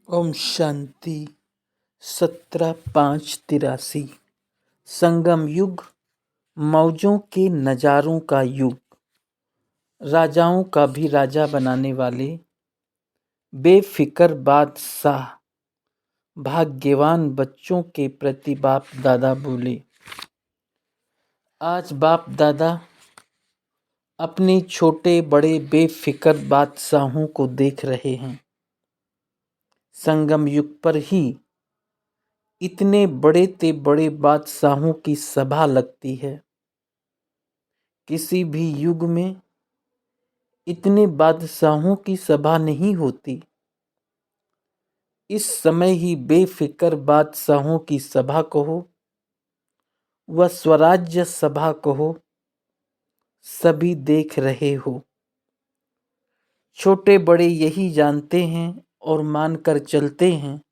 ओम शांति। 17/5/83। संगम युग, मौजों के नजारों का युग, राजाओं का भी राजा बनाने वाले बेफिक्र बादशाह, भाग्यवान बच्चों के प्रति बाप दादा बोले। आज बाप दादा अपने छोटे बड़े बेफिक्र बादशाहों को देख रहे हैं। संगम युग पर ही इतने बड़े ते बड़े बादशाहों की सभा लगती है। किसी भी युग में इतने बादशाहों की सभा नहीं होती। इस समय ही बेफिक्र बादशाहों की सभा कहो व स्वराज्य सभा कहो, सभी देख रहे हो। छोटे बड़े यही जानते हैं और मानकर चलते हैं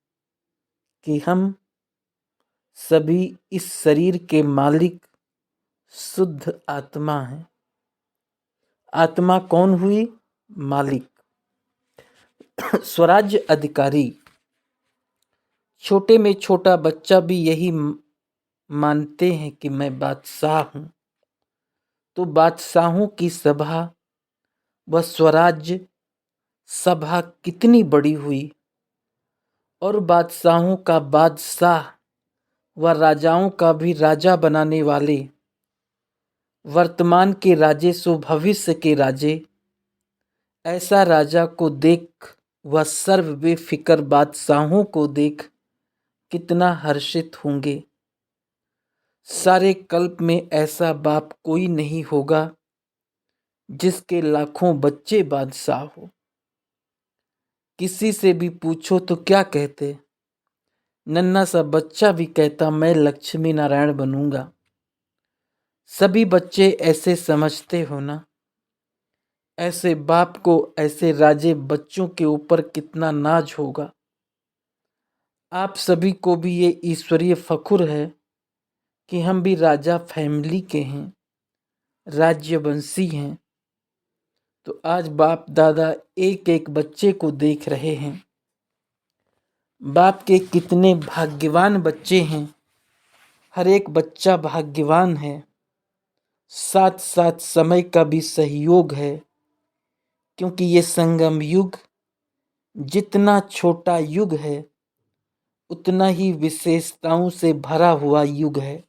कि हम सभी इस शरीर के मालिक शुद्ध आत्मा हैं। आत्मा कौन हुई? मालिक, स्वराज्य अधिकारी। छोटे में छोटा बच्चा भी यही मानते हैं कि मैं बादशाह हूं। तो बादशाहों की सभा व स्वराज्य सभा कितनी बड़ी हुई, और बादशाहों का बादशाह व राजाओं का भी राजा बनाने वाले, वर्तमान के राजे सो भविष्य के राजे, ऐसा राजा को देख व सर्व बेफिक्र बादशाहों को देख कितना हर्षित होंगे। सारे कल्प में ऐसा बाप कोई नहीं होगा जिसके लाखों बच्चे बादशाह हो। किसी से भी पूछो तो क्या कहते? नन्हा सा बच्चा भी कहता मैं लक्ष्मी नारायण बनूंगा। सभी बच्चे ऐसे समझते हो ना। ऐसे बाप को ऐसे राजे बच्चों के ऊपर कितना नाज होगा। आप सभी को भी ये ईश्वरीय फखुर है कि हम भी राजा फैमिली के हैं, राज्यवंशी हैं। तो आज बाप दादा एक एक बच्चे को देख रहे हैं। बाप के कितने भाग्यवान बच्चे हैं। हर एक बच्चा भाग्यवान है। साथ साथ समय का भी सहयोग है, क्योंकि ये संगम युग जितना छोटा युग है उतना ही विशेषताओं से भरा हुआ युग है।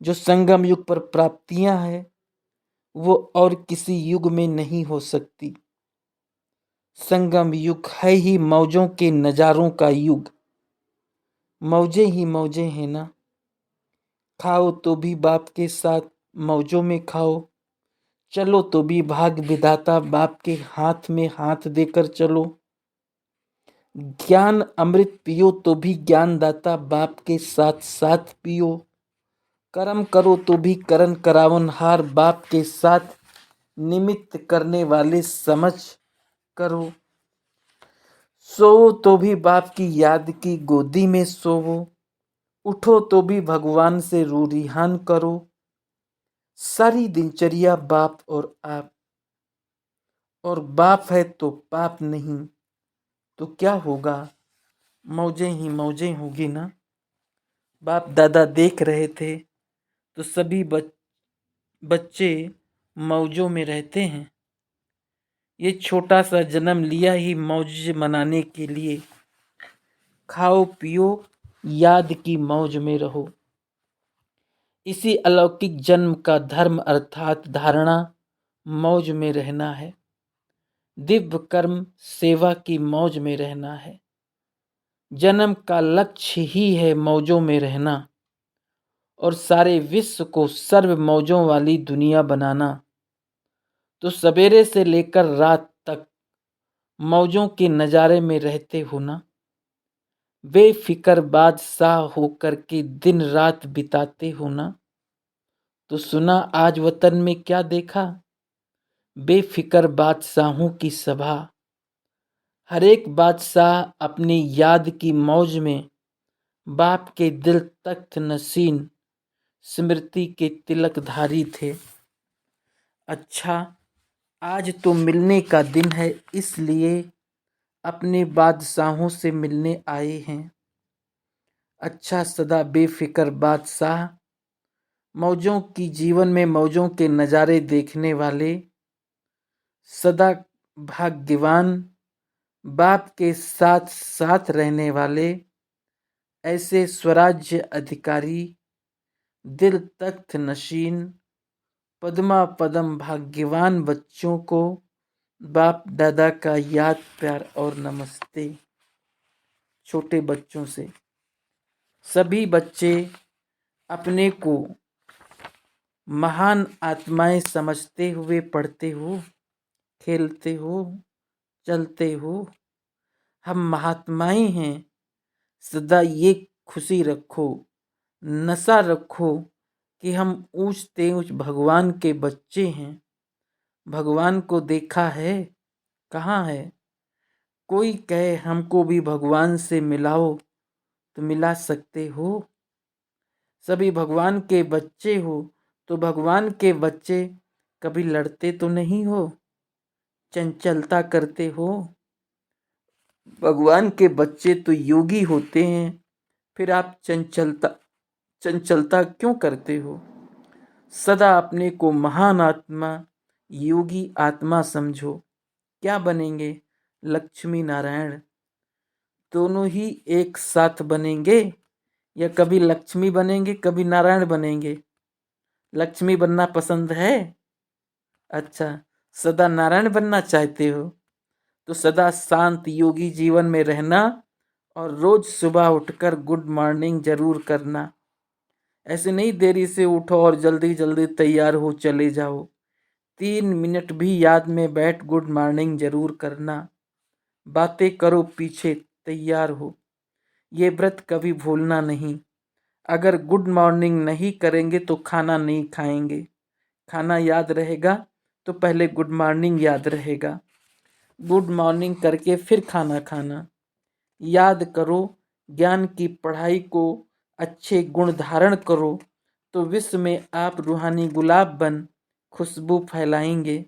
जो संगम युग पर प्राप्तियां हैं वो और किसी युग में नहीं हो सकती। संगम युग है ही मौजों के नजारों का युग। मौजें ही मौजें हैं ना। खाओ तो भी बाप के साथ मौजों में खाओ, चलो तो भी भाग विधाता बाप के हाथ में हाथ देकर चलो। ज्ञान अमृत पियो तो भी ज्ञानदाता बाप के साथ साथ पियो। कर्म करो तो भी करण करावनहार बाप के साथ निमित्त करने वाले समझ करो। सोओ तो भी बाप की याद की गोदी में सोवो। उठो तो भी भगवान से रूरिहान करो। सारी दिनचर्या बाप और आप, और बाप है तो पाप नहीं, तो क्या होगा? मौजें ही मौजें होगी ना। बाप दादा देख रहे थे तो सभी बच्चे मौजों में रहते हैं। ये छोटा सा जन्म लिया ही मौज मनाने के लिए। खाओ पियो, याद की मौज में रहो। इसी अलौकिक जन्म का धर्म अर्थात धारणा मौज में रहना है। दिव्य कर्म सेवा की मौज में रहना है। जन्म का लक्ष्य ही है मौजों में रहना और सारे विश्व को सर्व मौजों वाली दुनिया बनाना। तो सवेरे से लेकर रात तक मौजों के नज़ारे में रहते हो ना। बेफिक्र बादशाह होकर के दिन रात बिताते हो ना। तो सुना आज वतन में क्या देखा? बेफिक्र बादशाहों की सभा। हर एक बादशाह अपनी याद की मौज में बाप के दिल तख्त नशीन स्मृति के तिलकधारी थे। अच्छा, आज तो मिलने का दिन है, इसलिए अपने बादशाहों से मिलने आए हैं। अच्छा सदा बेफिक्र बादशाह, मौजों की जीवन में मौजों के नज़ारे देखने वाले, सदा भाग्यवान, बाप के साथ साथ रहने वाले, ऐसे स्वराज्य अधिकारी, दिल तख्त नशीन, पद्मा पदम भाग्यवान बच्चों को बाप दादा का याद प्यार और नमस्ते। छोटे बच्चों से सभी बच्चे अपने को महान आत्माएं समझते हुए पढ़ते हो, खेलते हो, चलते हो। हम महात्माएं हैं। सदा ये खुशी रखो, नशा रखो कि हम ऊंचते ऊंच भगवान के बच्चे हैं। भगवान को देखा है? कहाँ है? कोई कहे हमको भी भगवान से मिलाओ तो मिला सकते हो। सभी भगवान के बच्चे हो तो भगवान के बच्चे कभी लड़ते तो नहीं हो, चंचलता करते हो। भगवान के बच्चे तो योगी होते हैं, फिर आप चंचलता क्यों करते हो? सदा अपने को महान आत्मा, योगी आत्मा समझो। क्या बनेंगे? लक्ष्मी नारायण। दोनों ही एक साथ बनेंगे या कभी लक्ष्मी बनेंगे कभी नारायण बनेंगे? लक्ष्मी बनना पसंद है? अच्छा, सदा नारायण बनना चाहते हो तो सदा शांत योगी जीवन में रहना और रोज सुबह उठकर गुड मॉर्निंग जरूर करना। ऐसे नहीं देरी से उठो और जल्दी जल्दी तैयार हो चले जाओ। 3 मिनट भी याद में बैठ गुड मॉर्निंग जरूर करना। बातें करो पीछे तैयार हो। ये व्रत कभी भूलना नहीं। अगर गुड मॉर्निंग नहीं करेंगे तो खाना नहीं खाएंगे। खाना याद रहेगा तो पहले गुड मॉर्निंग याद रहेगा। गुड मॉर्निंग करके फिर खाना खाना। याद करो, ज्ञान की पढ़ाई को, अच्छे गुण धारण करो तो विश्व में आप रूहानी गुलाब बन खुशबू फैलाएंगे।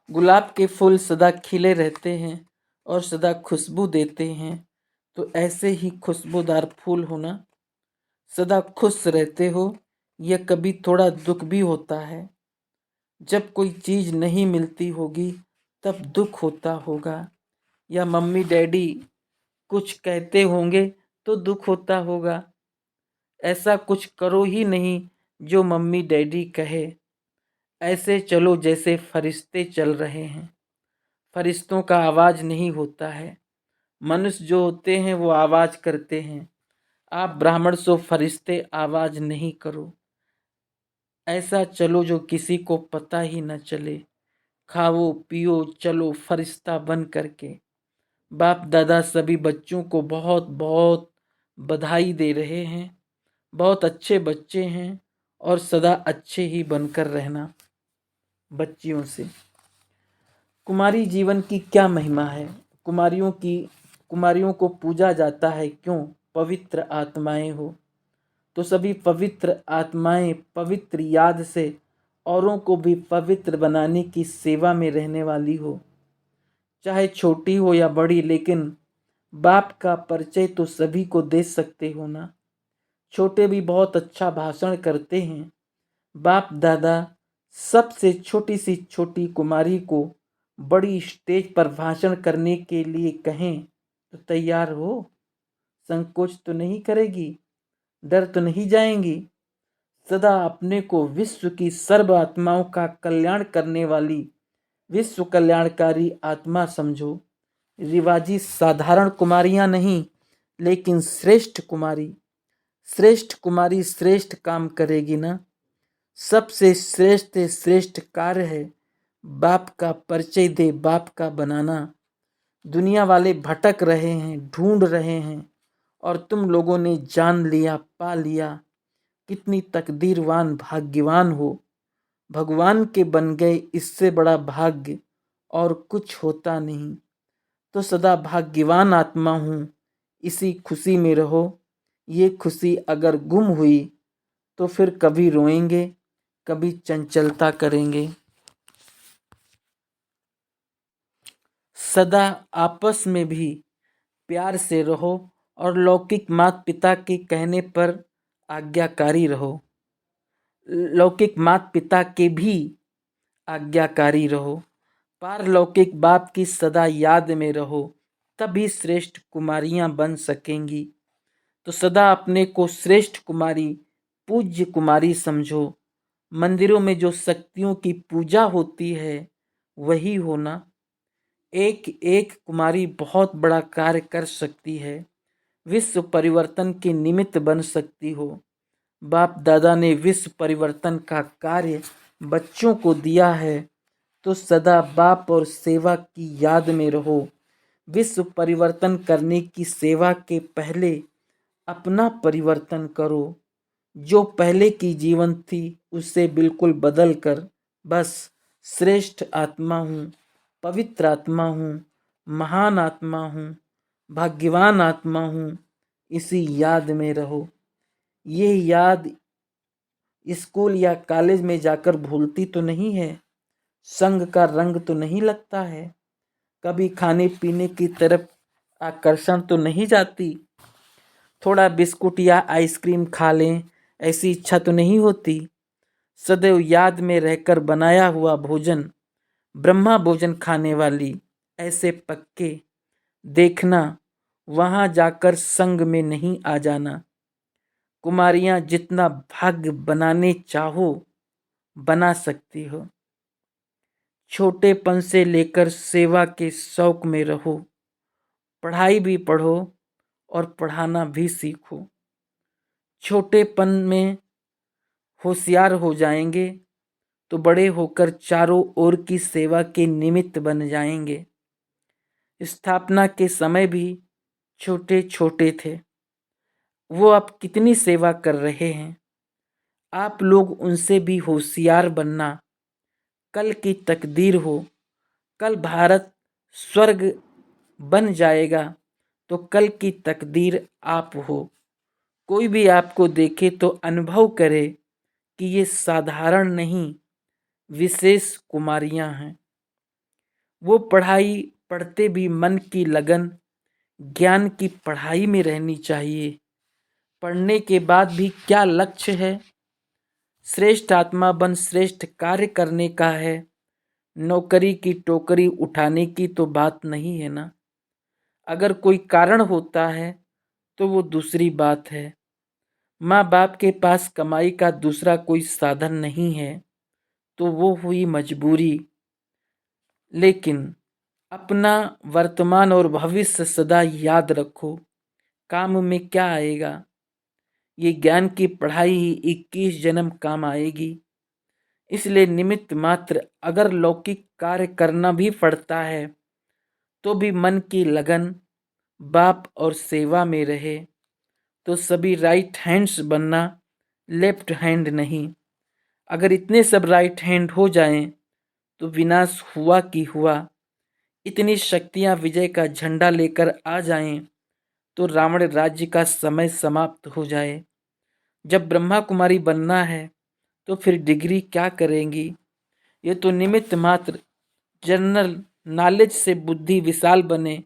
गुलाब के फूल सदा खिले रहते हैं और सदा खुशबू देते हैं, तो ऐसे ही खुशबूदार फूल होना। सदा खुश रहते हो या कभी थोड़ा दुख भी होता है? जब कोई चीज नहीं मिलती होगी तब दुख होता होगा, या मम्मी डैडी कुछ कहते होंगे तो दुख होता होगा। ऐसा कुछ करो ही नहीं जो मम्मी डैडी कहे। ऐसे चलो जैसे फरिश्ते चल रहे हैं। फरिश्तों का आवाज नहीं होता है, मनुष्य जो होते हैं वो आवाज करते हैं। आप ब्राह्मण सो फरिश्ते आवाज नहीं करो। ऐसा चलो जो किसी को पता ही न चले। खाओ पियो चलो फरिश्ता बन करके। बाप दादा सभी बच्चों को बहुत बहुत बधाई दे रहे हैं। बहुत अच्छे बच्चे हैं और सदा अच्छे ही बनकर रहना बच्चियों से। कुमारी जीवन की क्या महिमा है? कुमारियों को पूजा जाता है क्यों? पवित्र आत्माएं हो तो सभी पवित्र आत्माएं पवित्र याद से औरों को भी पवित्र बनाने की सेवा में रहने वाली हो। चाहे छोटी हो या बड़ी, लेकिन बाप का परिचय तो सभी को दे सकते हो ना। छोटे भी बहुत अच्छा भाषण करते हैं। बाप दादा सबसे छोटी सी छोटी कुमारी को बड़ी स्टेज पर भाषण करने के लिए कहें तो तैयार हो? संकोच तो नहीं करेगी? डर तो नहीं जाएंगी? सदा अपने को विश्व की सर्व आत्माओं का कल्याण करने वाली विश्व कल्याणकारी आत्मा समझो। रिवाजी साधारण कुमारियां नहीं, लेकिन श्रेष्ठ कुमारी। श्रेष्ठ कुमारी श्रेष्ठ काम करेगी ना। सबसे श्रेष्ठ श्रेष्ठ कार्य है बाप का परिचय दे, बाप का बनाना। दुनिया वाले भटक रहे हैं, ढूंढ रहे हैं, और तुम लोगों ने जान लिया, पा लिया। कितनी तकदीरवान भाग्यवान हो। भगवान के बन गए, इससे बड़ा भाग्य और कुछ होता नहीं। तो सदा भाग्यवान आत्मा हूँ, इसी खुशी में रहो। ये खुशी अगर गुम हुई तो फिर कभी रोएंगे, कभी चंचलता करेंगे। सदा आपस में भी प्यार से रहो और लौकिक माता पिता के कहने पर आज्ञाकारी रहो। लौकिक माता पिता के भी आज्ञाकारी रहो। पारलौकिक बाप की सदा याद में रहो, तभी श्रेष्ठ कुमारियां बन सकेंगी। तो सदा अपने को श्रेष्ठ कुमारी, पूज्य कुमारी समझो। मंदिरों में जो शक्तियों की पूजा होती है वही होना। एक एक कुमारी बहुत बड़ा कार्य कर सकती है, विश्व परिवर्तन के निमित्त बन सकती हो। बाप दादा ने विश्व परिवर्तन का कार्य बच्चों को दिया है, तो सदा बाप और सेवा की याद में रहो। विश्व परिवर्तन करने की सेवा के पहले अपना परिवर्तन करो। जो पहले की जीवन थी उसे बिल्कुल बदल कर बस श्रेष्ठ आत्मा हूँ, पवित्र आत्मा हूँ, महान आत्मा हूँ, भाग्यवान आत्मा हूँ, इसी याद में रहो। ये याद स्कूल या कॉलेज में जाकर भूलती तो नहीं है, संग का रंग तो नहीं लगता है, कभी खाने पीने की तरफ आकर्षण तो नहीं जाती, थोड़ा बिस्कुट या आइसक्रीम खा लें ऐसी इच्छा तो नहीं होती। सदैव याद में रहकर बनाया हुआ भोजन, ब्रह्मा भोजन खाने वाली ऐसे पक्के देखना, वहां जाकर संग में नहीं आ जाना। कुमारियां जितना भाग्य बनाने चाहो बना सकती हो। छोटेपन से लेकर सेवा के शौक में रहो। पढ़ाई भी पढ़ो और पढ़ाना भी सीखो। छोटेपन में होशियार हो जाएंगे तो बड़े होकर चारों ओर की सेवा के निमित्त बन जाएंगे। स्थापना के समय भी छोटे छोटे थे, वो अब कितनी सेवा कर रहे हैं। आप लोग उनसे भी होशियार बनना। कल की तकदीर हो, कल भारत स्वर्ग बन जाएगा तो कल की तकदीर आप हो। कोई भी आपको देखे तो अनुभव करे कि ये साधारण नहीं, विशेष कुमारियां हैं। वो पढ़ाई पढ़ते भी मन की लगन ज्ञान की पढ़ाई में रहनी चाहिए। पढ़ने के बाद भी क्या लक्ष्य है? श्रेष्ठ आत्मा बन श्रेष्ठ कार्य करने का है। नौकरी की टोकरी उठाने की तो बात नहीं है ना। अगर कोई कारण होता है तो वो दूसरी बात है। माँ बाप के पास कमाई का दूसरा कोई साधन नहीं है तो वो हुई मजबूरी। लेकिन अपना वर्तमान और भविष्य सदा याद रखो। काम में क्या आएगा? ये ज्ञान की पढ़ाई ही 21 जन्म काम आएगी। इसलिए निमित्त मात्र अगर लौकिक कार्य करना भी पड़ता है तो भी मन की लगन बाप और सेवा में रहे। तो सभी राइट हैंड्स बनना, लेफ्ट हैंड नहीं। अगर इतने सब राइट हैंड हो जाएं तो विनाश हुआ कि हुआ। इतनी शक्तियां विजय का झंडा लेकर आ जाएं तो रावण राज्य का समय समाप्त हो जाए। जब ब्रह्मा कुमारी बनना है तो फिर डिग्री क्या करेंगी? ये तो निमित्त मात्र, जनरल नॉलेज से बुद्धि विशाल बने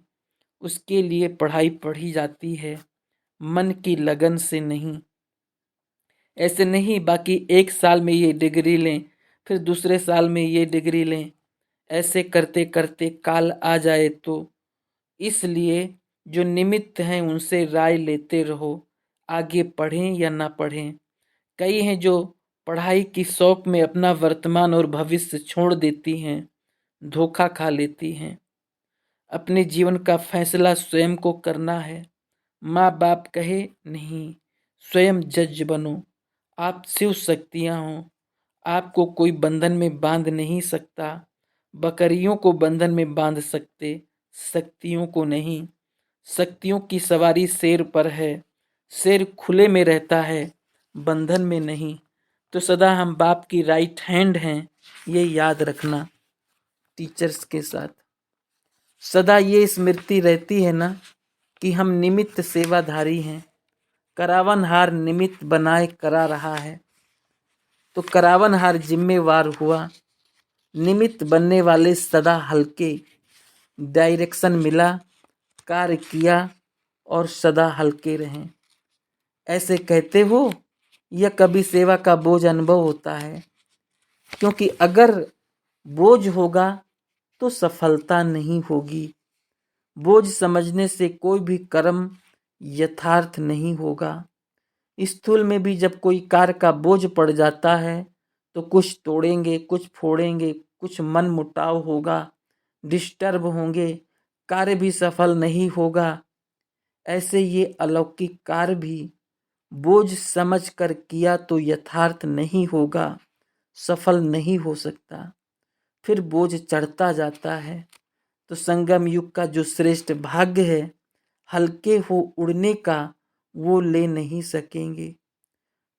उसके लिए पढ़ाई पढ़ी जाती है, मन की लगन से नहीं। ऐसे नहीं बाकी एक साल में ये डिग्री लें, फिर दूसरे साल में ये डिग्री लें, ऐसे करते करते काल आ जाए तो। इसलिए जो निमित्त हैं उनसे राय लेते रहो, आगे पढ़ें या ना पढ़ें। कई हैं जो पढ़ाई की शौक में अपना वर्तमान और भविष्य छोड़ देती हैं, धोखा खा लेती हैं। अपने जीवन का फैसला स्वयं को करना है। माँ बाप कहे नहीं, स्वयं जज बनो। आप शिव शक्तियाँ हो, आपको कोई बंधन में बांध नहीं सकता। बकरियों को बंधन में बांध सकते, शक्तियों को नहीं। शक्तियों की सवारी शेर पर है, शेर खुले में रहता है, बंधन में नहीं। तो सदा हम बाप की राइट हैंड हैं, ये याद रखना। टीचर्स के साथ सदा ये स्मृति रहती है ना कि हम निमित्त सेवाधारी हैं। करावनहार निमित्त बनाए करा रहा है तो करावनहार जिम्मेवार हुआ। निमित्त बनने वाले सदा हल्के, डायरेक्शन मिला, कार्य किया और सदा हल्के रहें। ऐसे कहते हो या कभी सेवा का बोझ अनुभव होता है? क्योंकि अगर बोझ होगा तो सफलता नहीं होगी। बोझ समझने से कोई भी कर्म यथार्थ नहीं होगा। स्थूल में भी जब कोई कार्य का बोझ पड़ जाता है तो कुछ तोड़ेंगे, कुछ फोड़ेंगे, कुछ मन मुटाव होगा, डिस्टर्ब होंगे, कार्य भी सफल नहीं होगा। ऐसे ये अलौकिक कार्य भी बोझ समझ कर किया तो यथार्थ नहीं होगा, सफल नहीं हो सकता। फिर बोझ चढ़ता जाता है। तो संगम युग का जो श्रेष्ठ भाग्य है हल्के हो उड़ने का, वो ले नहीं सकेंगे।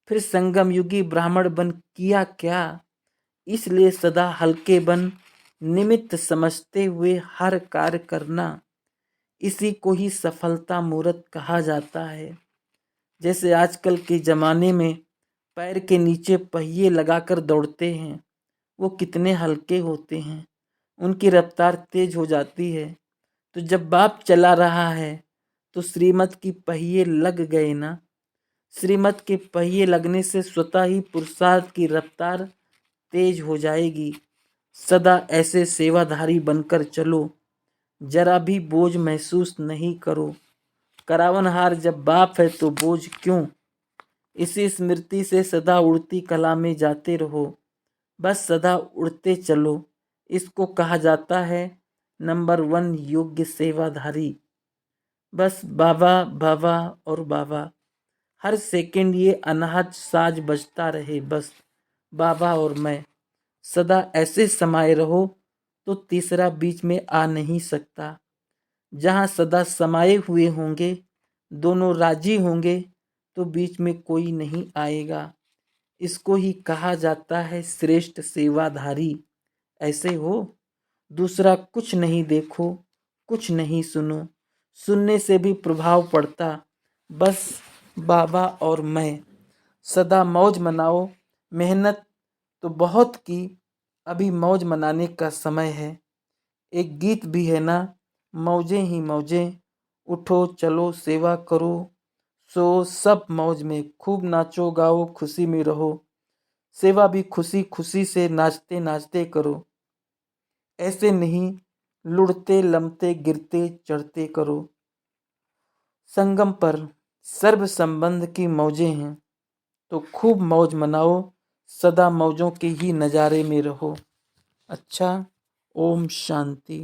फिर संगम युगी ब्राह्मण बन किया क्या? इसलिए सदा हल्के बन निमित्त समझते हुए हर कार्य करना, इसी को ही सफलता मूर्त कहा जाता है। जैसे आजकल के ज़माने में पैर के नीचे पहिए लगाकर दौड़ते हैं, वो कितने हल्के होते हैं, उनकी रफ्तार तेज हो जाती है। तो जब बाप चला रहा है तो श्रीमत की पहिए लग गए ना। श्रीमत के पहिए लगने से स्वतः ही पुरुषार्थ की रफ्तार तेज हो जाएगी। सदा ऐसे सेवाधारी बनकर चलो, जरा भी बोझ महसूस नहीं करो। करावनहार जब बाप है तो बोझ क्यों? इसी स्मृति से सदा उड़ती कला में जाते रहो, बस सदा उड़ते चलो। इसको कहा जाता है नंबर 1 योग्य सेवाधारी। बस बाबा बाबा और बाबा, हर सेकंड ये अनाहत साज बजता रहे, बस बाबा और मैं। सदा ऐसे समाये रहो तो तीसरा बीच में आ नहीं सकता। जहाँ सदा समाये हुए होंगे, दोनों राजी होंगे, तो बीच में कोई नहीं आएगा। इसको ही कहा जाता है श्रेष्ठ सेवाधारी। ऐसे हो, दूसरा कुछ नहीं देखो, कुछ नहीं सुनो, सुनने से भी प्रभाव पड़ता, बस बाबा और मैं। सदा मौज मनाओ, मेहनत तो बहुत की, अभी मौज मनाने का समय है। एक गीत भी है ना, मौजें ही मौजें, उठो चलो सेवा करो, सो सब मौज में, खूब नाचो गाओ खुशी में रहो। सेवा भी खुशी खुशी से नाचते नाचते करो, ऐसे नहीं लुढ़ते लमते गिरते चढ़ते करो। संगम पर सर्व संबंध की मौजें हैं, तो खूब मौज मनाओ, सदा मौजों के ही नज़ारे में रहो। अच्छा, ओम शांति।